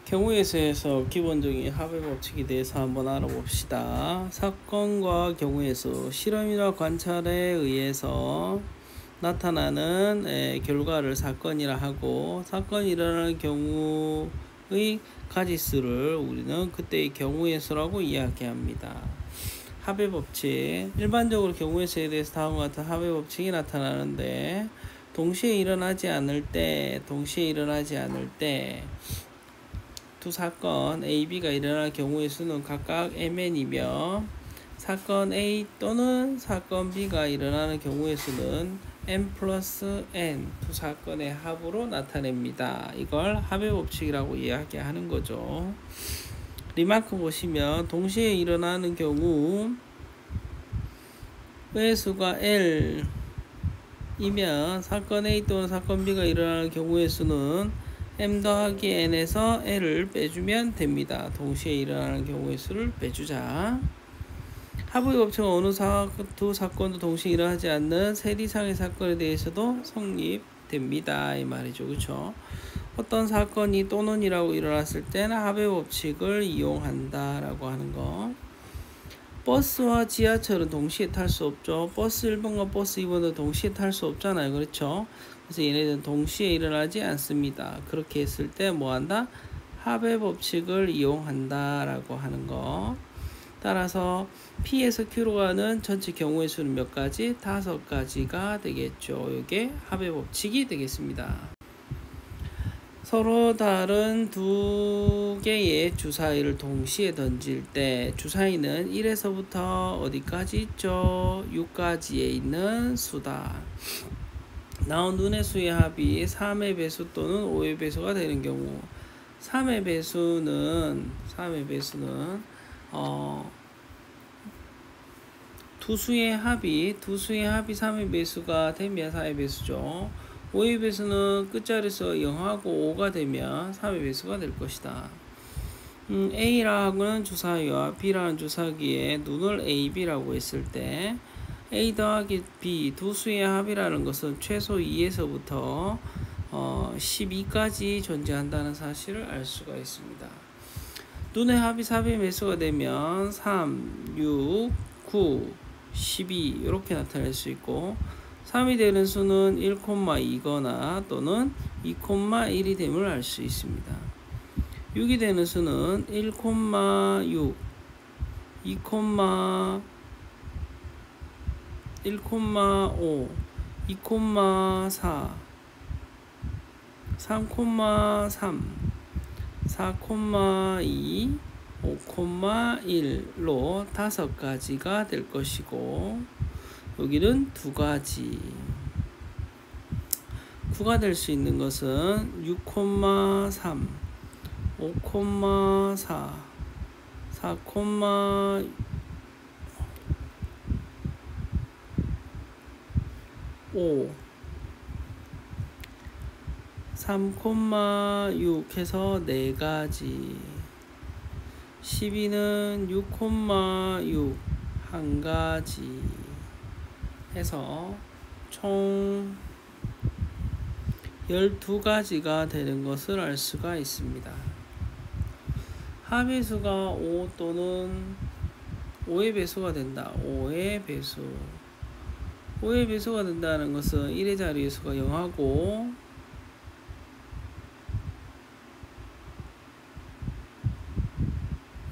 경우의 수에서 기본적인 합의 법칙에 대해서 한번 알아봅시다. 사건과 경우의 수, 실험이나 관찰에 의해서 나타나는 결과를 사건이라 하고, 사건이 일어나는 경우의 가지수를 우리는 그때의 경우의 수라고 이야기합니다. 합의 법칙, 일반적으로 경우의 수에 대해서 다음과 같은 합의 법칙이 나타나는데, 동시에 일어나지 않을 때 두 사건 A, B가 일어날 경우의 수는 각각 mn이며, 사건 A 또는 사건 B가 일어나는 경우의 수는 m 플러스 n, 두 사건의 합으로 나타냅니다. 이걸 합의 법칙이라고 이야기하는 거죠. 리마크 보시면 동시에 일어나는 경우 의 수가 L 이면 사건 A 또는 사건 B가 일어나는 경우의 수는 m 더하기 n에서 l을 빼주면 됩니다. 동시에 일어나는 경우의 수를 빼주자. 합의 법칙은 어느 두 사건도 동시에 일어나지 않는 셋 이상의 사건에 대해서도 성립됩니다. 이 말이죠. 그렇죠? 어떤 사건이 또는이라고 일어났을 때는 합의 법칙을 이용한다 라고 하는 거. 버스와 지하철은 동시에 탈 수 없죠. 버스 1번과 버스 2번도 동시에 탈 수 없잖아요. 그렇죠? 그래서 얘네들은 동시에 일어나지 않습니다. 그렇게 했을 때 뭐한다? 합의 법칙을 이용한다 라고 하는 거. 따라서 P에서 Q로 가는 전체 경우의 수는 몇 가지? 5가지가 되겠죠. 이게 합의 법칙이 되겠습니다. 서로 다른 두 개의 주사위를 동시에 던질 때 주사위는 1에서부터 어디까지 있죠? 6까지에 있는 수다. 나온 눈의 수의 합이 3의 배수 또는 5의 배수가 되는 경우, 3의 배수는 두 수의 합이 3의 배수가 되면 4의 배수죠. 5의 배수는 끝자리에서 0하고 5가 되면 3의 배수가 될 것이다. A라는 주사위와 B라는 주사기에 눈을 A, B라고 했을 때 A 더하기 B 두 수의 합이라는 것은 최소 2에서부터 12까지 존재한다는 사실을 알 수가 있습니다. 눈의 합이 3의 매수가 되면 3, 6, 9, 12 이렇게 나타낼 수 있고, 3이 되는 수는 1,2거나 또는 2,1이 됨을 알 수 있습니다. 6이 되는 수는 1,6, 2,1,5, 2,4, 3,3, 4,2, 5,1로 5가지가 될 것이고, 여기는 2가지. 9가 될 수 있는 것은 6,3, 5,4, 4,5, 3,6 해서 4가지. 12는 6,6 1가지 해서 총 12가지가 되는 것을 알 수가 있습니다. 합의 수가 5 또는 5의 배수가 된다. 5의 배수가 된다는 것은 1의 자리의 수가 0하고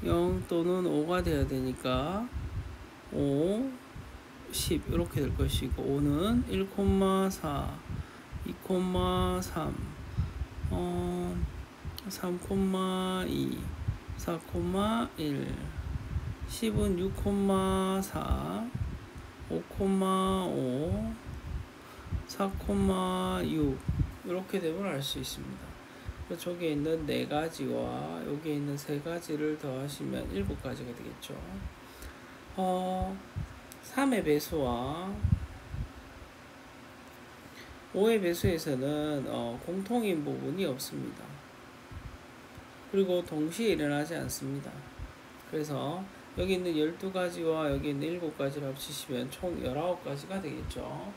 0 또는 5가 돼야 되니까 5, 10 이렇게 될 것이고, 5는 1,4, 2,3, 3,2, 4,1, 10은 6,4, 5,5, 4,6 이렇게 되면 알 수 있습니다. 저기에 있는 4가지와 여기에 있는 3가지를 더하시면 7가지가 되겠죠. 3의 배수와 5의 배수에서는 공통인 부분이 없습니다. 그리고 동시에 일어나지 않습니다. 그래서 여기 있는 12가지와 여기 있는 7가지를 합치시면 총 19가지가 되겠죠.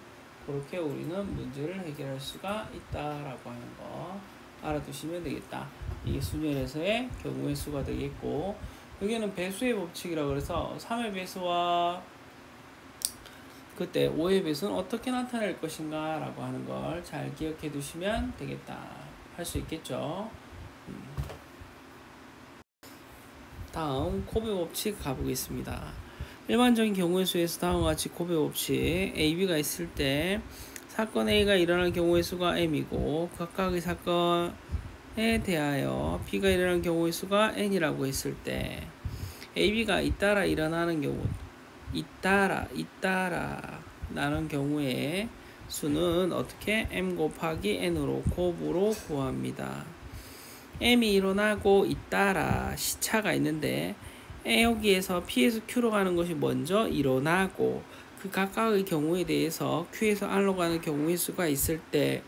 그렇게 우리는 문제를 해결할 수가 있다라고 하는 거 알아두시면 되겠다. 이게 순열에서의 경우의 수가 되겠고, 여기는 배수의 법칙이라고 그래서 3의 배수와 그때 5의 배수는 어떻게 나타낼 것인가 라고 하는 걸 잘 기억해 두시면 되겠다. 할 수 있겠죠. 다음 코베 법칙 가보겠습니다. 일반적인 경우의 수에서 다음과 같이 코베 법칙 A, B가 있을 때 사건 A가 일어날 경우의 수가 M이고 각각의 사건에 대하여 B가 일어날 경우의 수가 N이라고 했을 때 A, B가 잇따라 일어나는 경우 잇따라 나는 경우에 수는 어떻게 M 곱하기 N으로 곱으로 구합니다. M이 일어나고 잇따라 시차가 있는데 여기에서 P에서 Q로 가는 것이 먼저 일어나고 그 각각의 경우에 대해서 Q에서 R로 가는 경우의 수가 있을 때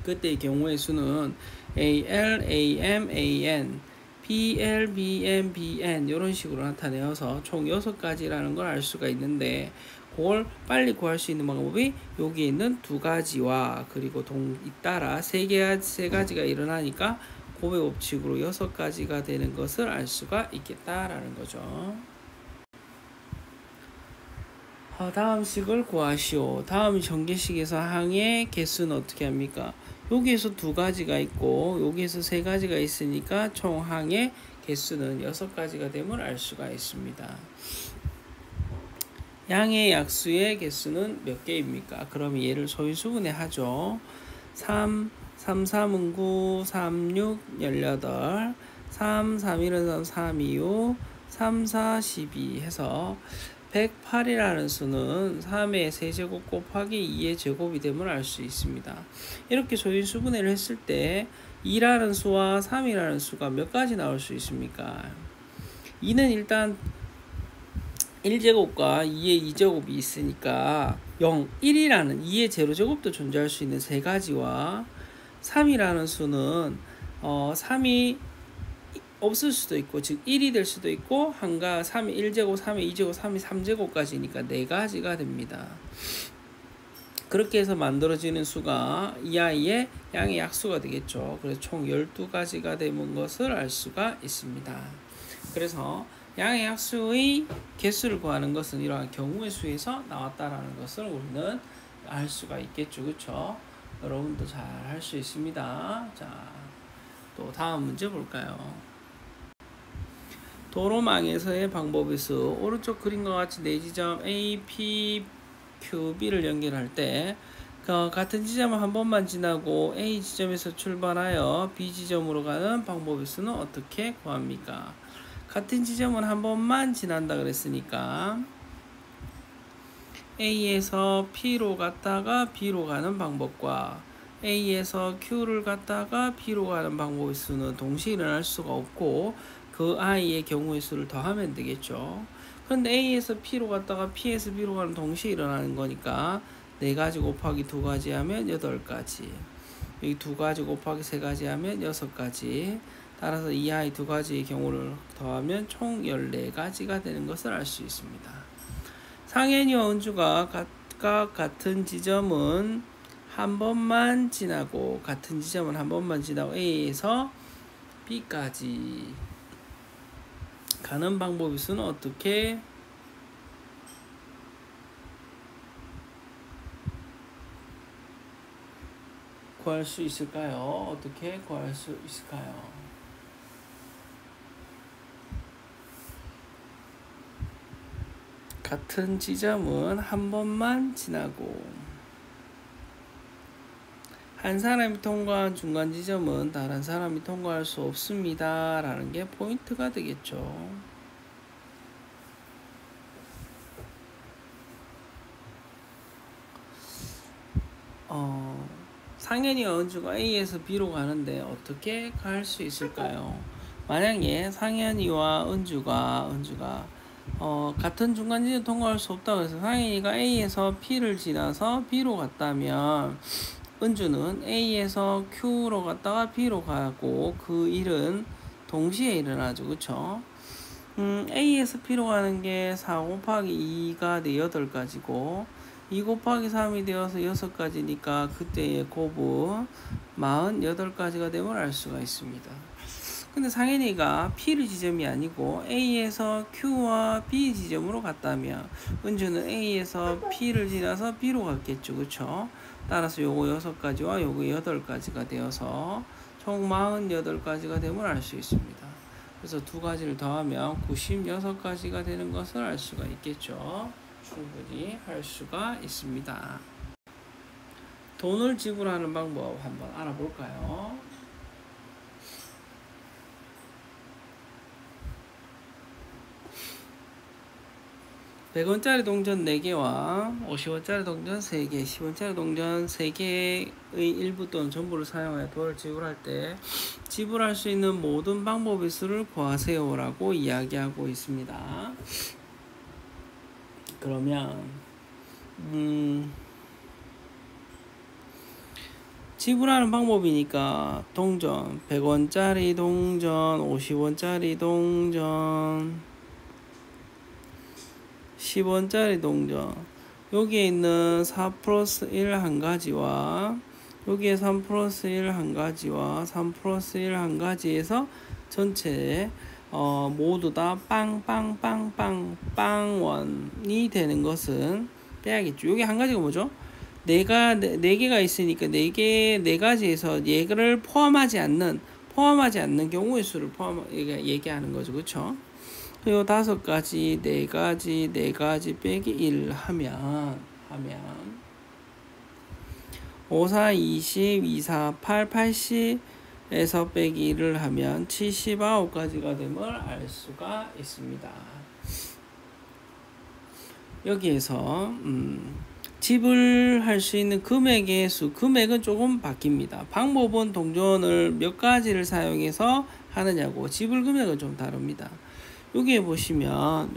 그때의 경우의 수는 AL, AM, AN, BL, BM, BN 이런 식으로 나타내어서 총 6가지라는 걸 알 수가 있는데 그걸 빨리 구할 수 있는 방법이 여기에 있는 2가지와 그리고 잇따라 3가지가 일어나니까 고배 법칙으로 6가지가 되는 것을 알 수가 있겠다라는 거죠. 다음 식을 구하시오. 다음 전개식에서 항의 개수는 어떻게 합니까? 여기에서 2가지가 있고 여기에서 3가지가 있으니까 총 항의 개수는 6가지가 됨을 알 수가 있습니다. 양의 약수의 개수는 몇 개입니까? 그럼 얘를 소인수분해 하죠. 3, 3은 9, 3, 6, 18, 3, 1은 3, 2, 5, 3, 4, 12 해서 108이라는 수는 3의 세제곱 곱하기 2의 제곱이 됨을 알 수 있습니다. 이렇게 소인수분해를 했을 때 2라는 수와 3이라는 수가 몇 가지 나올 수 있습니까? 2는 일단 1제곱과 2의 2제곱이 있으니까 0, 1이라는 2의 제로제곱도 존재할 수 있는 3가지와 3이라는 수는 3이 없을 수도 있고 즉 1이 될 수도 있고 3이 1제곱, 3이 2제곱, 3이 3제곱까지니까 4가지가 됩니다. 그렇게 해서 만들어지는 수가 이 아이의 양의 약수가 되겠죠. 그래서 총 12가지가 되는 것을 알 수가 있습니다. 그래서 양의 약수의 개수를 구하는 것은 이러한 경우의 수에서 나왔다라는 것을 우리는 알 수가 있겠죠. 그렇죠? 여러분도 잘 할 수 있습니다. 자, 또 다음 문제 볼까요? 도로망에서의 방법의 수. 오른쪽 그림과 같이 네 지점 A, P, Q, B를 연결할 때 같은 지점을 한 번만 지나고 A 지점에서 출발하여 B 지점으로 가는 방법의 수는 어떻게 구합니까? 같은 지점은 한 번만 지난다 그랬으니까 A에서 P로 갔다가 B로 가는 방법과 A에서 Q를 갔다가 B로 가는 방법의 수는 동시에 일어날 수가 없고 그 I의 경우의 수를 더하면 되겠죠. 그런데 A에서 P로 갔다가 P에서 B로 가는 동시에 일어나는 거니까 4가지 곱하기 2가지 하면 8가지, 여기 2가지 곱하기 3가지 하면 6가지, 따라서 이 아이 2가지의 경우를 더하면 총 14가지가 되는 것을 알 수 있습니다. 상현이와 은주가 각각 같은 지점은 한 번만 지나고 A에서 B까지 가는 방법의 수는 어떻게 구할 수 있을까요? 어떻게 구할 수 있을까요? 같은 지점은 한 번만 지나고 한 사람이 통과한 중간 지점은 다른 사람이 통과할 수 없습니다 라는 게 포인트가 되겠죠. 상현이와 은주가 A에서 B로 가는데 어떻게 갈 수 있을까요? 만약에 상현이와 은주가 같은 중간 지점 통과할 수 없다고 해서 상현이가 A에서 P를 지나서 B로 갔다면 은주는 A에서 Q로 갔다가 B로 가고 그 일은 동시에 일어나죠. 그쵸? A에서 P로 가는 게 4 곱하기 2가 8가지고 2 곱하기 3이 되어서 6가지니까 그때의 곱은 48가지가 됨을 알 수가 있습니다. 근데 상현이가 P를 지점이 아니고 A에서 Q와 B 지점으로 갔다면 은주는 A에서 P를 지나서 B로 갔겠죠. 그쵸? 따라서 요거 6가지와 요거 8가지가 되어서 총 48가지가 됨을 알 수 있습니다. 그래서 두 가지를 더하면 96가지가 되는 것을 알 수가 있겠죠. 충분히 할 수가 있습니다. 돈을 지불하는 방법 한번 알아볼까요? 100원짜리 동전 4개와 50원짜리 동전 3개, 10원짜리 동전 3개의 일부 또는 전부를 사용하여 돈을 지불할 때 지불할 수 있는 모든 방법의 수를 구하세요 라고 이야기하고 있습니다. 그러면 지불하는 방법이니까 동전 100원짜리 동전, 50원짜리 동전, 10원짜리 동전, 여기에 있는 4 플러스 1 한 가지와 여기에 3 플러스 1 한 가지와 3 플러스 1 한 가지에서 전체 모두 다 빵원이 되는 것은 빼야겠죠. 여기 한 가지가 뭐죠? 네 개가 있으니까 네 가지에서 얘를 포함하지 않는 경우의 수를 얘기하는 거죠. 그쵸? 그리고 5가지, 4가지 빼기 1 하면 5, 4, 20, 2, 4, 8, 80에서 빼기 1을 하면 79가지가 됨을 알 수가 있습니다. 여기에서 지불할 수 있는 금액의 수, 금액은 조금 바뀝니다. 방법은 동전을 몇 가지를 사용해서 하느냐고, 지불 금액은 좀 다릅니다. 여기에 보시면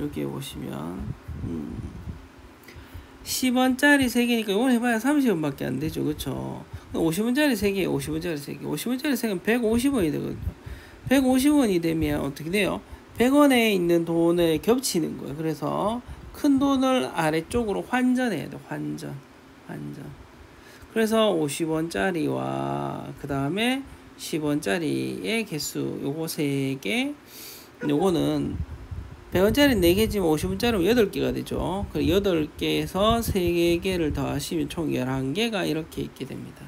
10원짜리 3개니까 이건 해봐야 30원밖에 안 되죠. 그쵸? 50원짜리 3개, 50원짜리 3개는 150원이 되거든요. 150원이 되면 어떻게 돼요? 100원에 있는 돈을 겹치는 거예요. 그래서 큰 돈을 아래쪽으로 환전해야 돼. 환전. 그래서 50원짜리와 그 다음에 10원짜리의 개수, 요거 3개, 요거는 100원짜리 4개지만 50원짜리는 8개가 되죠. 그 8개에서 3개를 더하시면 총 11개가 이렇게 있게 됩니다.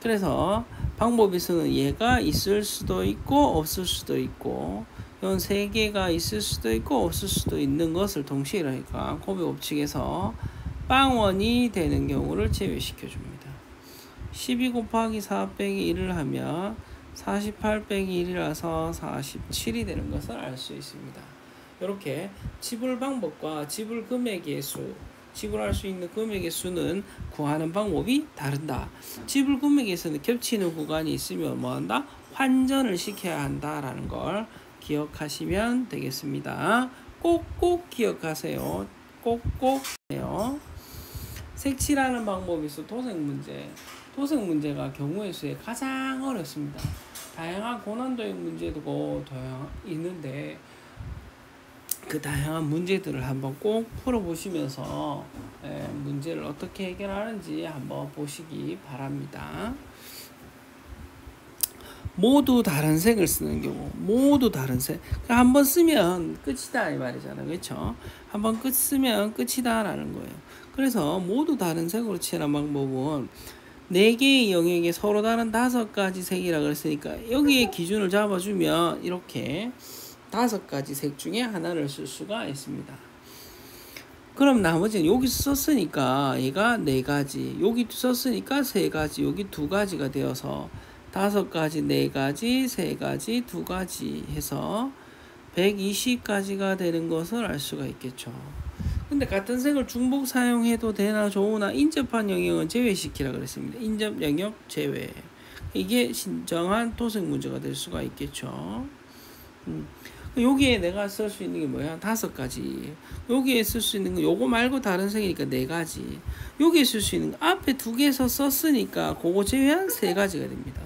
그래서 방법의 수는 얘가 있을 수도 있고 없을 수도 있고, 이건 3개가 있을 수도 있고 없을 수도 있는 것을 동시에 이러니까 곱의 법칙에서 빵원이 되는 경우를 제외시켜 줍니다. 12 곱하기 4 빼기 1을 하면 48 빼기 1이라서 47이 되는 것을 알 수 있습니다. 이렇게 지불 방법과 지불 금액의 수, 지불할 수 있는 금액의 수는 구하는 방법이 다른다. 지불 금액에서는 겹치는 구간이 있으면 뭐한다? 환전을 시켜야 한다라는 걸 기억하시면 되겠습니다. 꼭꼭 기억하세요. 꼭꼭 해요. 색칠하는 방법이 있어. 도색 문제가 경우의 수에 가장 어렵습니다. 다양한 고난도의 문제도 있는데 그 다양한 문제들을 한번 꼭 풀어보시면서 문제를 어떻게 해결하는지 한번 보시기 바랍니다. 모두 다른 색을 쓰는 경우, 모두 다른 색. 한번 쓰면 끝이다 이 말이잖아요. 그렇죠? 한번 쓰면 끝이다 라는 거예요. 그래서 모두 다른 색으로 칠하는 방법은 4개의 영역에 서로 다른 5가지 색이라 그랬으니까 여기에 기준을 잡아주면 이렇게 5가지 색 중에 하나를 쓸 수가 있습니다. 그럼 나머지는 여기서 썼으니까 얘가 4가지, 여기 썼으니까 3가지, 여기 2가지가 되어서 5가지, 4가지, 3가지, 2가지 해서 120가지가 되는 것을 알 수가 있겠죠. 근데 같은 색을 중복 사용해도 되나 좋으나 인접한 영역은 제외시키라 그랬습니다. 인접 영역 제외. 이게 신정한 도색 문제가 될 수가 있겠죠. 여기에 내가 쓸 수 있는 게 뭐야? 5가지. 여기에 쓸 수 있는 거 요거 말고 다른 색이니까 4가지. 여기에 쓸 수 있는 거 앞에 2개에서 썼으니까 그거 제외한 3가지가 됩니다.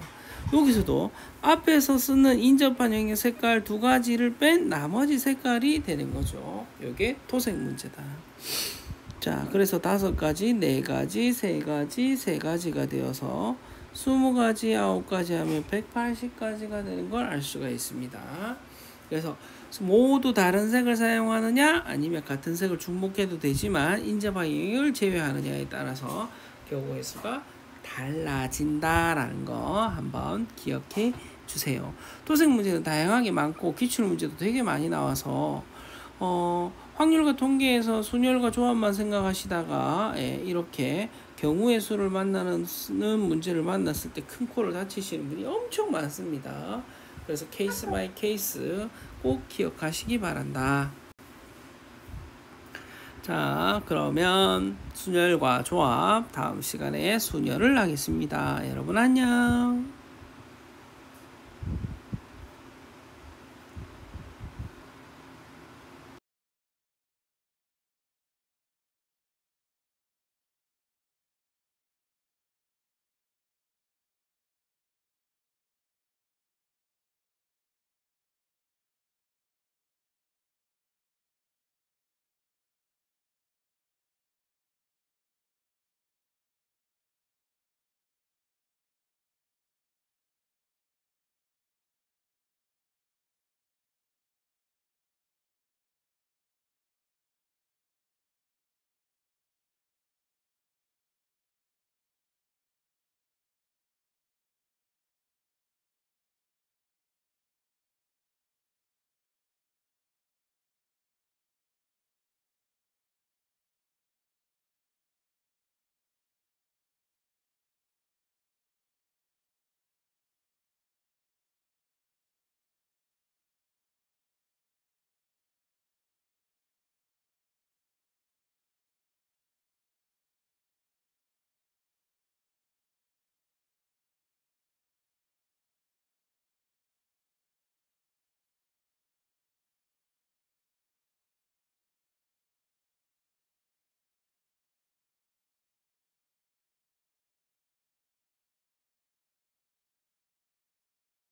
여기서도 앞에서 쓰는 인접한 영역 색깔 2가지를 뺀 나머지 색깔이 되는 거죠. 이게 도색 문제다. 자, 그래서 5가지, 4가지, 3가지, 3가지가 되어서 20가지, 9가지 하면 180가지가 되는 걸 알 수가 있습니다. 그래서 모두 다른 색을 사용하느냐 아니면 같은 색을 중복해도 되지만 인제 방향을 제외하느냐에 따라서 경우의 수가 달라진다라는 거 한번 기억해 주세요. 토색 문제는 다양하게 많고 기출 문제도 되게 많이 나와서 확률과 통계에서 순열과 조합만 생각하시다가 이렇게 경우의 수를 만나는 문제를 만났을 때 큰 코를 다치시는 분이 엄청 많습니다. 그래서 케이스 바이 케이스 꼭 기억하시기 바란다. 자, 그러면 순열과 조합 다음 시간에 순열을 하겠습니다. 여러분 안녕.